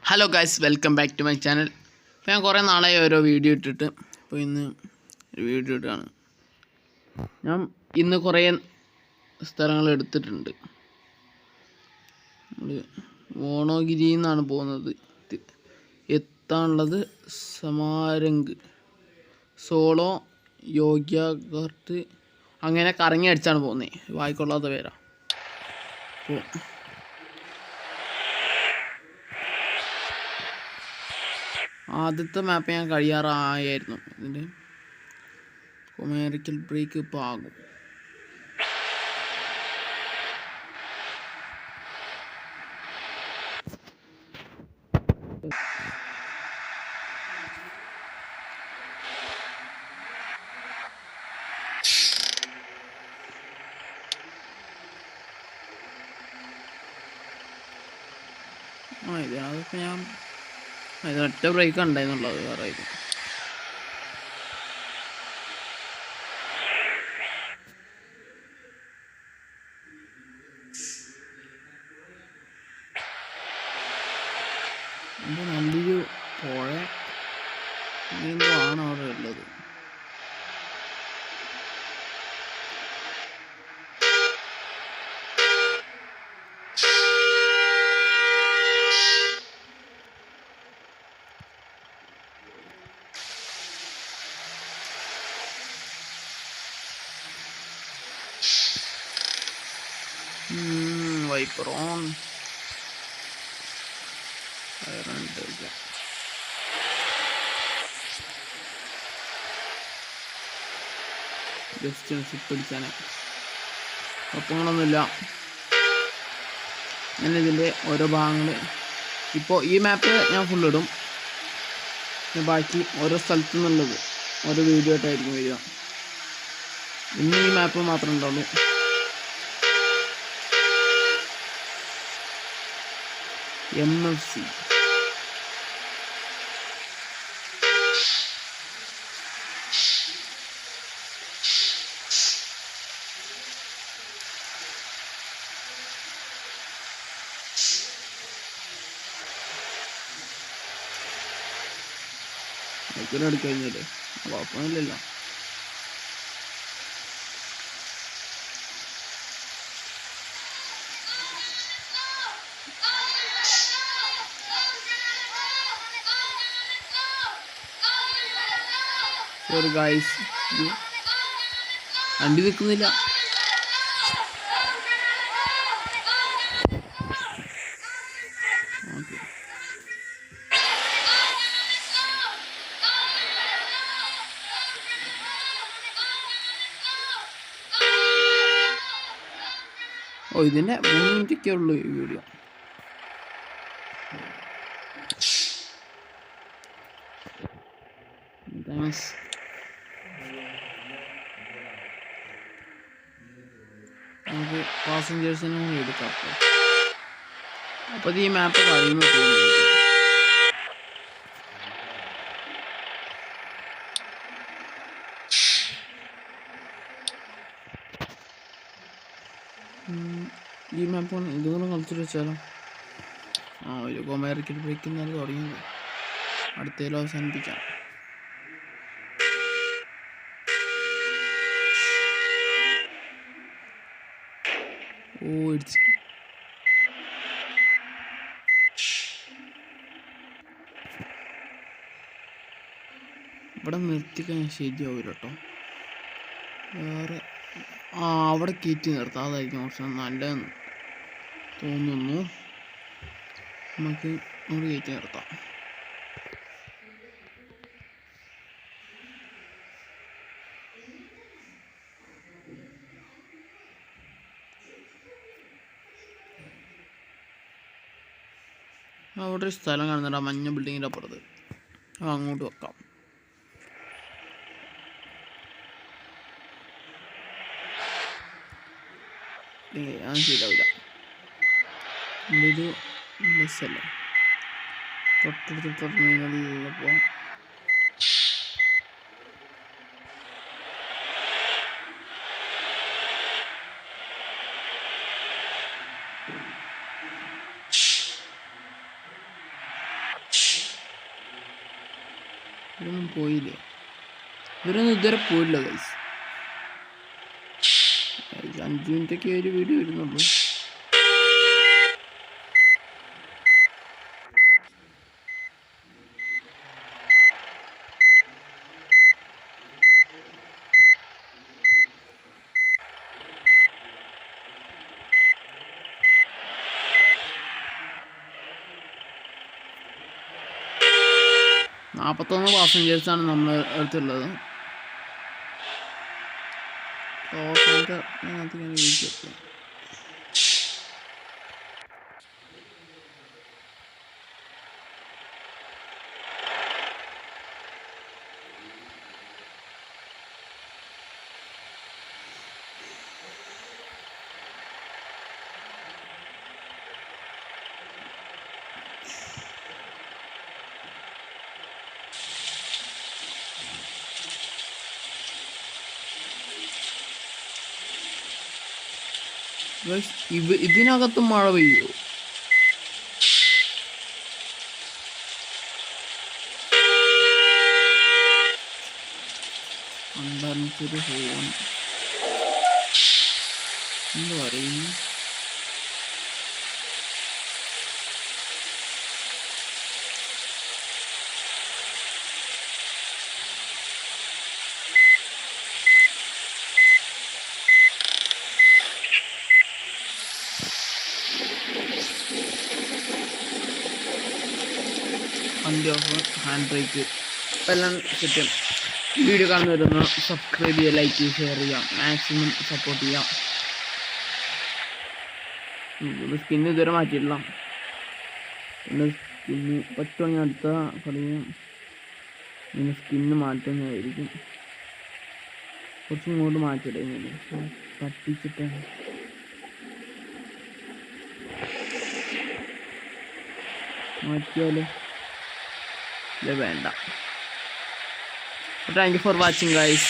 Hello guys, welcome back to my channel. ഇപ്പോൾ ഞാൻ കുറേ നാളായി ഓരോ വീഡിയോ ഇട്ടിട്ട്. അപ്പോൾ ഇന്ന് ഒരു വീഡിയോ ഇട്ടാണ്. ഞാൻ ഇന്ന് കുറേ സ്ഥലങ്ങൾ എടുത്തിട്ടുണ്ട്. നമ്മൾ വോണോഗിരിയിൽ നിന്നാണ് പോകുന്നത്. എത്താനുള്ളത് സമാരംഗ്, സോളോ, യോഗ്യാഘാട്ട്, അങ്ങനെ കറങ്ങി അടിച്ചാണ് പോകുന്നത്. വായിക്കൊള്ളാത്ത പേരാ. അപ്പോൾ ആദ്യത്തെ മാപ്പ് ഞാൻ കഴിയാറായിരുന്നു. ഇതിൻ്റെ കൊമേറിക്കൽ ബ്രേക്ക് ഇപ്പോൾ ആകും. അതിപ്പോൾ ഞാൻ ഒറ്റ ബ്രേക്ക് ഉണ്ടായിരുന്നുള്ളത്, വേറെ ഇത്. നല്ലൊരു പുഴ എന്തോ ആണ് അവിടെ ഉള്ളത്. Wiper on. ജസ്റ്റ് സിപ്പ് അടിക്കാനേ, കുഴപ്പങ്ങളൊന്നുമില്ല. ഞാൻ ഇതിൻ്റെ ഓരോ ഭാഗങ്ങൾ ഇപ്പോൾ ഈ മാപ്പ് ഞാൻ ഫുള്ളിടും. ബാക്കി ഓരോ സ്ഥലത്തു നിന്നുള്ളത് ഓരോ വീഡിയോ ആയിട്ടായിരിക്കും വരിക. ഇന്ന് ഈ മാപ്പ് മാത്രമേ ഉണ്ടാവുള്ളൂ. MFC എടുക്കഴിഞ്ഞല്ലേ, കുഴപ്പമൊന്നുമില്ലല്ലോ. സോറി ഗൈസ്, വണ്ടി നിൽക്കുന്നില്ല. ഓക്കെ, ഇതിൻ്റെ 3 മിനിറ്റൊക്കെ ഉള്ളൂ ഈ വീഡിയോ. താങ്ക്സ്. നമുക്ക് പാസഞ്ചേഴ്സിനെ കൂടി എടുക്കാം. അപ്പോൾ ഈ മാപ്പ് കഴിയുമ്പോൾ പോകുന്നത് ഈ മാപ്പ് ഇതുകൊണ്ട് കളിച്ചിട്ട് വെച്ചാലോ. ഒരു കൊമേറിക്കൽ ബ്രേക്ക് എന്നാലും തുടങ്ങിയത്, അടുത്തേലും അവസാനിപ്പിക്കാം. ഇടിച്ച് ഇവിടെ നിർത്തിക്കഴിഞ്ഞാൽ ശരിയാവില്ല കേട്ടോ. വേറെ അവിടെ കയറ്റി നിർത്താം, അതായിരിക്കും കുറച്ച് നല്ലതെന്ന് തോന്നുന്നു. നമുക്ക് അവിടെ കയറ്റി നിർത്താം. അവിടെ ഒരു സ്ഥലം കാണുന്നുണ്ട്, ആ മഞ്ഞ ബിൽഡിങ്ങിൻ്റെ അപ്പുറത്ത്. അങ്ങോട്ട് വെക്കാം. അത് ശരിയാവില്ല. ഇതൊരു ബസ്സല്ലേ, തൊട്ടടുത്ത് ടെർമിനലിലുള്ളപ്പോൾ ഇവരൊന്നും പോയില്ലേ? ഇവരൊന്നും ഇതുവരെ പോയില്ല ഗൈസ്. 5 മിനിറ്റൊക്കെ ഒരു വീഡിയോ വരുന്നുള്ളൂ. നാൽപ്പത്തൊന്ന് പാസഞ്ചേഴ്സാണ് നമ്മൾ അടുത്തുള്ളത്. അതിനകത്ത് ഞാൻ വീട്ടിൽ ഇതിനകത്തും മഴ പെയ്യോ? അണ്ടൻസൊരു ഫോൺ എന്ത് പറയുന്നു? വണ്ടി ഓഫ്, ഹാൻഡ് ബ്രേക്ക് എല്ലാം സെറ്റും. വീഡിയോ കാണുന്ന വരുന്ന സബ്സ്ക്രൈബ് ചെയ്യുക, ലൈക്ക് ചെയ്യുക, ഷെയർ ചെയ്യാം, മാക്സിമം സപ്പോർട്ട് ചെയ്യാം. സ്കിന്ന് ഇതുവരെ മാറ്റിയിട്ടില്ല. പിന്നെ സ്കിന്ന് പറ്റുവാണെങ്കിൽ അടുത്ത കളിയും പിന്നെ സ്കിന്ന് മാറ്റുന്നതായിരിക്കും. കുറച്ചും ഇങ്ങോട്ട് മാറ്റിയിടുന്നില്ല, തട്ടിച്ചിട്ടാണ്. മാറ്റിയാലോ? ഇല്ല, വേണ്ട. Thank you for watching guys.